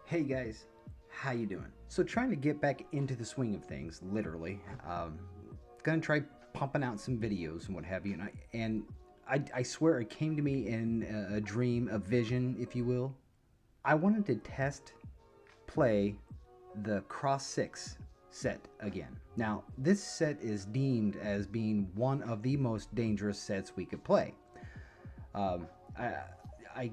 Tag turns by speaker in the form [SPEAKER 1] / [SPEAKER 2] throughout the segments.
[SPEAKER 1] Hey guys, how you doing? So trying to get back into the swing of things, literally. Gonna try pumping out some videos and what have you, and I swear it came to me in a dream, a vision, if you will. I wanted to play the Cross 6 set again. Now, this set is deemed as being one of the most dangerous sets we could play. Um, I, I,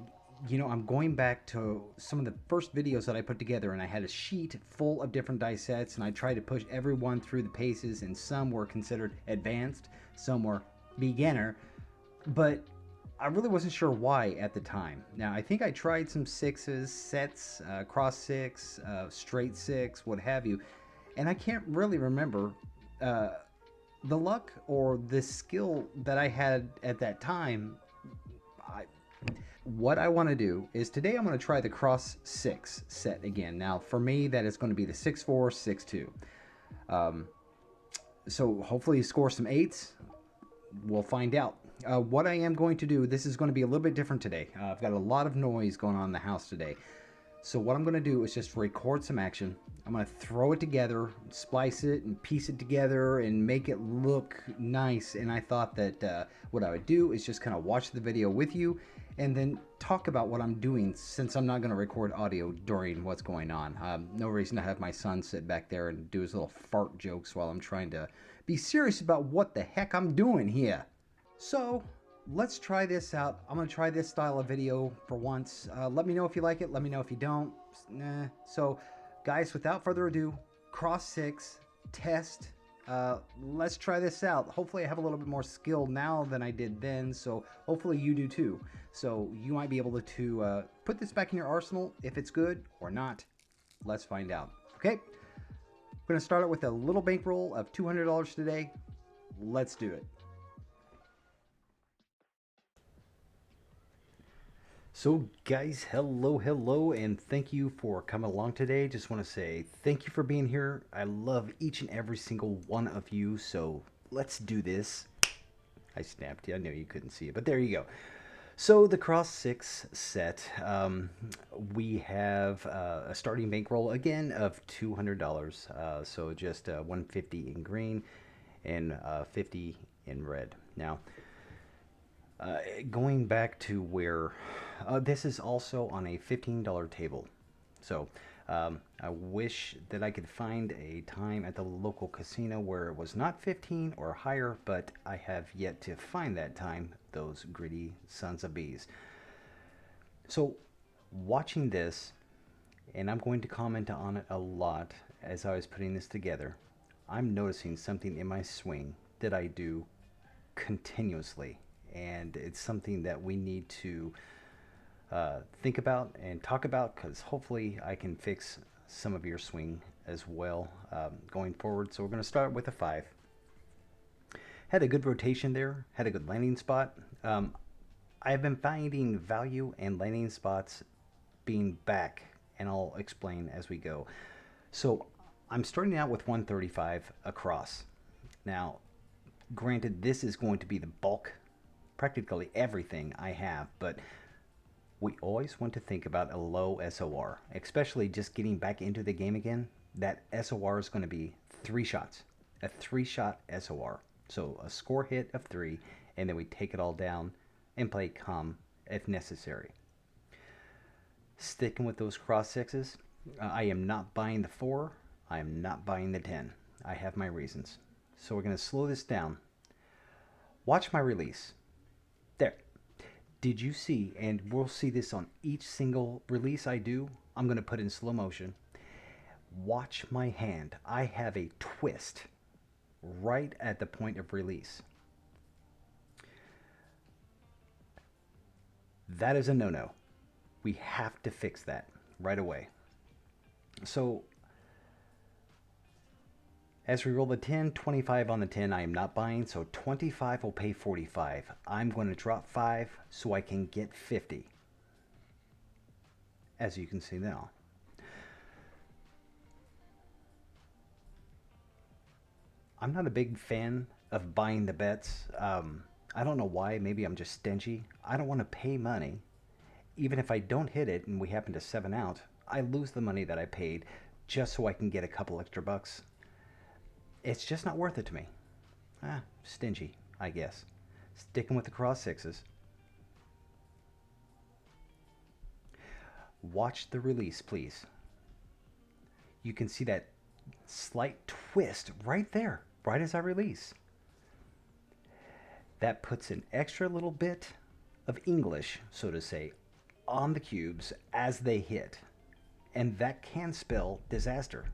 [SPEAKER 1] I'm going back to some of the first videos that I put together, and I had a sheet full of different dice sets, and I tried to push everyone through the paces, and some were considered advanced, some were beginner, but I really wasn't sure why at the time. Now, I think I tried some sixes, sets, cross six, straight six, what have you, and I can't really remember uh, the luck or the skill that I had at that time. I, what I want to do is today I'm going to try the cross 6 set again. Now, for me, that is going to be the 6-4, 6-2. Um, so hopefully you score some 8s. We'll find out. What I am going to do, this is going to be a little bit different today. I've got a lot of noise going on in the house today. So what I'm going to do is just record some action. I'm going to throw it together, splice it, and piece it together and make it look nice. And I thought that what I would do is just kind of watch the video with you and then talk about what I'm doing, since I'm not going to record audio during what's going on. No reason to have my son sit back there and do his little fart jokes while I'm trying to be serious about what the heck I'm doing here. So let's try this out. I'm going to try this style of video for once. Let me know if you like it. Let me know if you don't. Nah. So, guys, without further ado, cross 6, test. Let's try this out. Hopefully I have a little bit more skill now than I did then, so hopefully you do too. So you might be able to put this back in your arsenal if it's good or not. Let's find out. Okay, I'm going to start out with a little bankroll of $200 today. Let's do it. So guys, hello, and thank you for coming along today. Just want to say thank you for being here. I love each and every single one of you, so let's do this. I snapped you. I know you couldn't see it, but there you go. So the Cross 6 set, we have a starting bankroll again of $200. So just 150 in green and 50 in red. Now, going back to where this is also on a $15 table. So I wish that I could find a time at the local casino where it was not 15 or higher, but I have yet to find that time, those greedy sons of bees. So watching this, and I'm going to comment on it a lot as I was putting this together, I'm noticing something in my swing that I do continuously, and it's something that we need to think about and talk about, because hopefully I can fix some of your swing as well going forward. So we're going to start with a 5. Had a good rotation there, had a good landing spot. I've been finding value and landing spots being back, and I'll explain as we go. So I'm starting out with 135 across. Now, granted, this is going to be the bulk, practically everything I have, but we always want to think about a low SOR, especially just getting back into the game again. That SOR is going to be 3 shots, a 3-shot SOR. So a score hit of 3, and then we take it all down and play calm if necessary. Sticking with those cross 6s, I am not buying the 4, I am not buying the 10. I have my reasons. So we're going to slow this down. Watch my release. There. Did you see, and we'll see this on each single release I do, I'm going to put in slow motion. Watch my hand. I have a twist right at the point of release. That is a no-no. We have to fix that right away. So as we roll the 10, 25 on the 10, I am not buying, so 25 will pay 45. I'm going to drop 5 so I can get 50, as you can see now. I'm not a big fan of buying the bets. I don't know why. Maybe I'm just stingy. I don't want to pay money. Even if I don't hit it and we happen to 7 out, I lose the money that I paid just so I can get a couple extra bucks. It's just not worth it to me. Stingy, I guess. Sticking with the cross sixes. Watch the release, please. You can see that slight twist right there, right as I release. That puts an extra little bit of English, so to say, on the cubes as they hit. And that can spell disaster.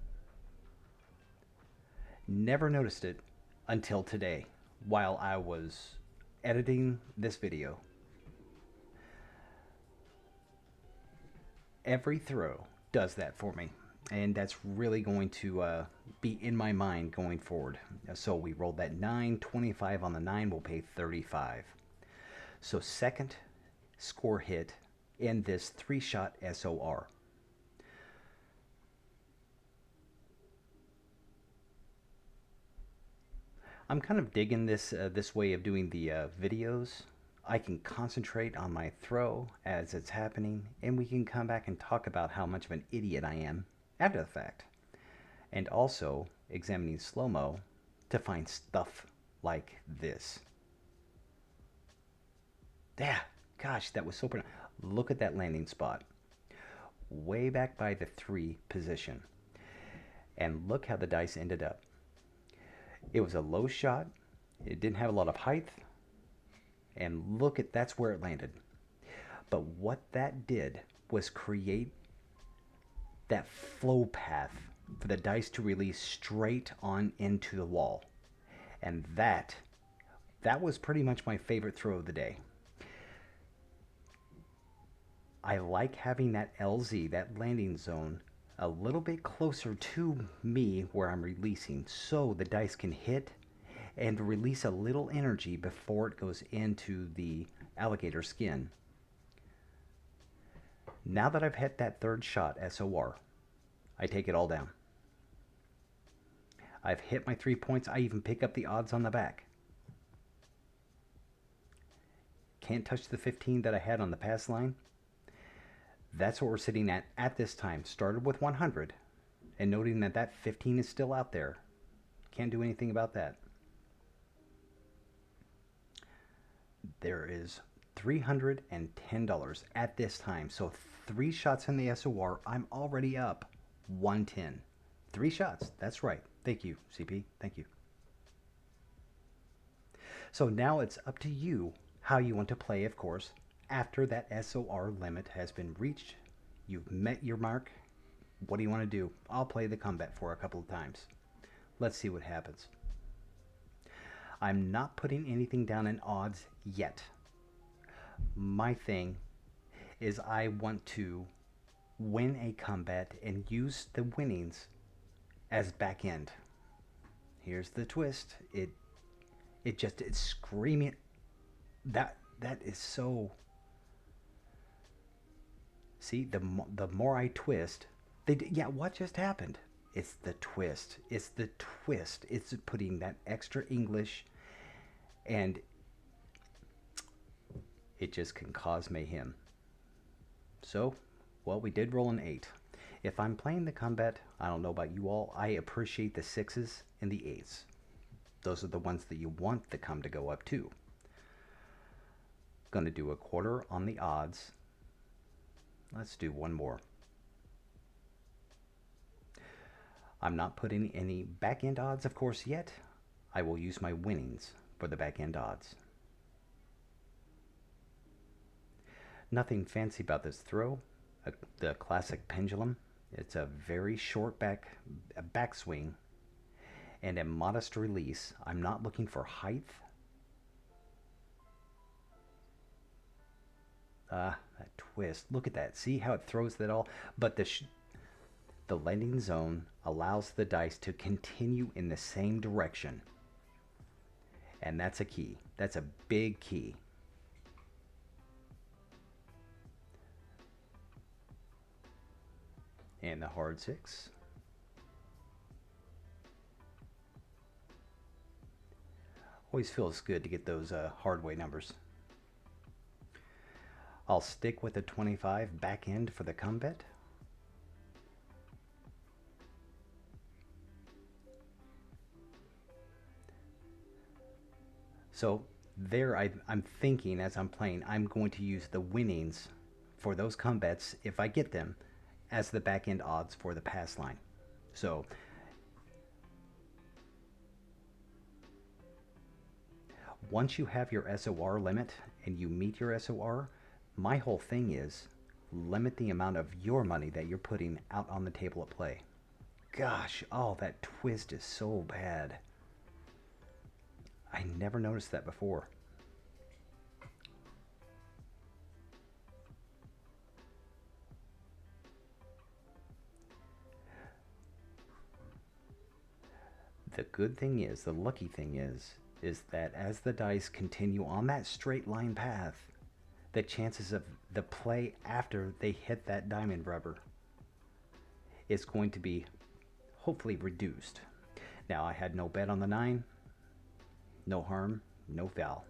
[SPEAKER 1] Never noticed it until today while I was editing this video. Every throw does that for me, and that's really going to be in my mind going forward. So we rolled that 9, 25 on the 9 will pay 35. So second score hit in this 3-shot SOR. I'm kind of digging this way of doing the videos. I can concentrate on my throw as it's happening, and we can come back and talk about how much of an idiot I am after the fact. And also examining slow-mo to find stuff like this. Yeah, gosh, that was so pretty. Look at that landing spot. Way back by the 3 position. And look how the dice ended up. It was a low shot. It didn't have a lot of height. And look at, that's where it landed. But what that did was create that flow path for the dice to release straight on into the wall. And that was pretty much my favorite throw of the day. I like having that LZ, that landing zone, a little bit closer to me where I'm releasing, so the dice can hit and release a little energy before it goes into the alligator skin. Now that I've hit that 3rd shot SOR, I take it all down. I've hit my 3 points. I even pick up the odds on the back. Can't touch the 15 that I had on the pass line. That's what we're sitting at this time. Started with 100, and noting that that 15 is still out there. Can't do anything about that. There is $310 at this time. So 3 shots in the SOR, I'm already up 110. 3 shots, that's right. Thank you, CP, thank you. So now it's up to you how you want to play, of course. After that SOR limit has been reached, you've met your mark. What do you want to do? I'll play the combat for a couple of times. Let's see what happens. I'm not putting anything down in odds yet. My thing is I want to win a combat and use the winnings as back end. Here's the twist. It's screaming. That is so. See, the more I twist, yeah, what just happened? It's the twist. It's the twist. It's putting that extra English, and it just can cause mayhem. So, well, we did roll an 8. If I'm playing the combat, I don't know about you all, I appreciate the 6s and the 8s. Those are the ones that you want the come to go up to. Going to do a quarter on the odds. Let's do one more. I'm not putting any back end odds, of course, yet. I will use my winnings for the back end odds. Nothing fancy about this throw. The classic pendulum. It's a very short backswing and a modest release. I'm not looking for height. That twist. Look at that. See how it throws that all? But the landing zone allows the dice to continue in the same direction. And that's a key. That's a big key. And the hard 6. Always feels good to get those hard way numbers. I'll stick with the 25 back end for the combat. So there, I'm thinking as I'm playing, I'm going to use the winnings for those come bets, if I get them, as the back end odds for the pass line. So once you have your SOR limit and you meet your SOR, my whole thing is limit the amount of your money that you're putting out on the table at play. Gosh, oh, that twist is so bad. I never noticed that before. The good thing is, the lucky thing is that as the dice continue on that straight line path, the chances of the play after they hit that diamond rubber is going to be hopefully reduced. Now, I had no bet on the 9. No harm, no foul.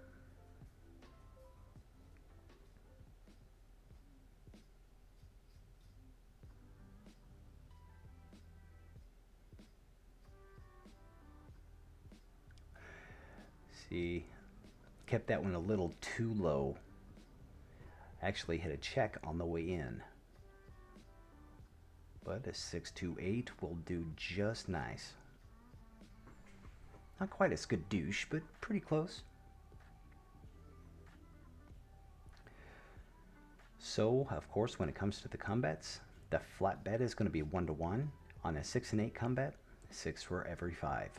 [SPEAKER 1] See, kept that one a little too low. Actually hit a check on the way in. But a 6-2-8 will do just nice. Not quite a skadoosh, but pretty close. So, of course, when it comes to the combats, the flat bet is going to be 1-to-1 on a 6 and 8 combat, 6 for every 5.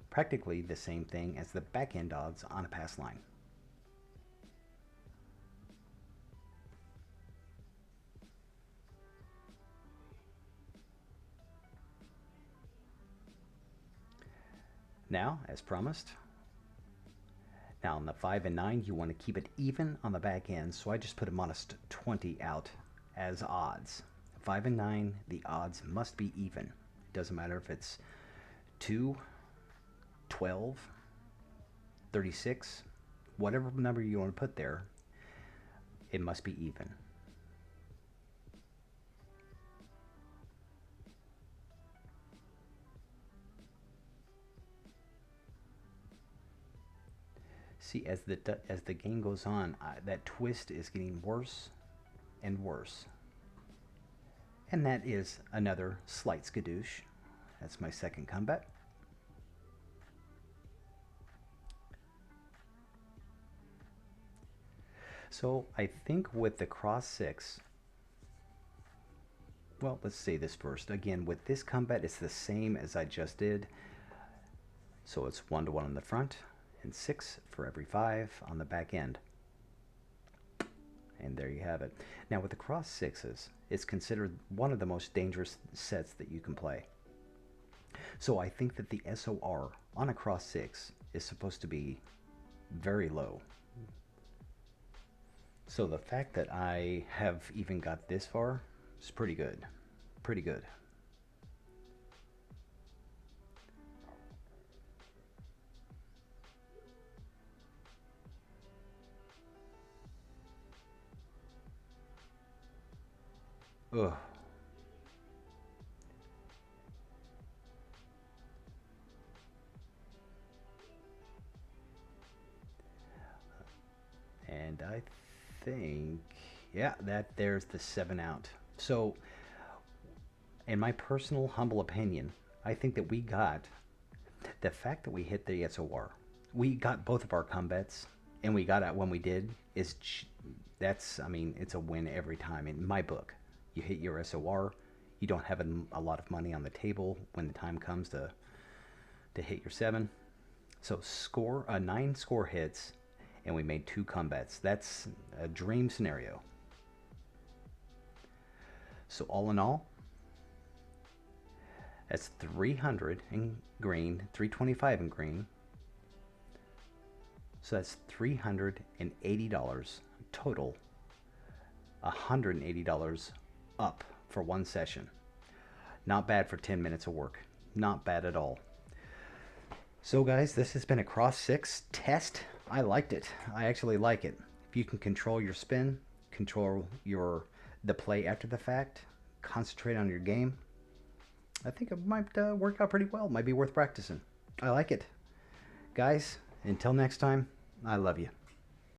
[SPEAKER 1] Practically the same thing as the back end odds on a pass line. Now, as promised, now on the 5 and 9, you want to keep it even on the back end, so I just put a modest 20 out as odds. 5 and 9, the odds must be even. It doesn't matter if it's 2, 12, 36, whatever number you want to put there, it must be even. See, as the game goes on, that twist is getting worse and worse. And that is another slight skadoosh. That's my second comeback. So I think with the cross 6, well, let's say this first. Again, with this combat, it's the same as I just did. So it's 1-to-1 on the front and 6 for every 5 on the back end. And there you have it. Now with the cross 6s, it's considered one of the most dangerous sets that you can play. So I think that the SOR on a cross 6 is supposed to be very low. So the fact that I have even got this far is pretty good. Pretty good. Ugh. And I think, yeah, there's the 7 out. So, in my personal humble opinion, I think that we got the fact that we hit the SOR, we got both of our combats, and we got it when we did. I mean, it's a win every time in my book. You hit your SOR, you don't have a lot of money on the table when the time comes to hit your 7. So 9 score hits, and we made 2 combats. That's a dream scenario. So all in all, that's 300 in green, 325 in green. So that's $380 total, $180 up for one session. Not bad for 10 minutes of work. Not bad at all. So guys, this has been a cross 6 test. I liked it. I actually like it. If you can control your spin, control the play after the fact, concentrate on your game, I think it might work out pretty well. Might be worth practicing. I like it. Guys, until next time, I love you.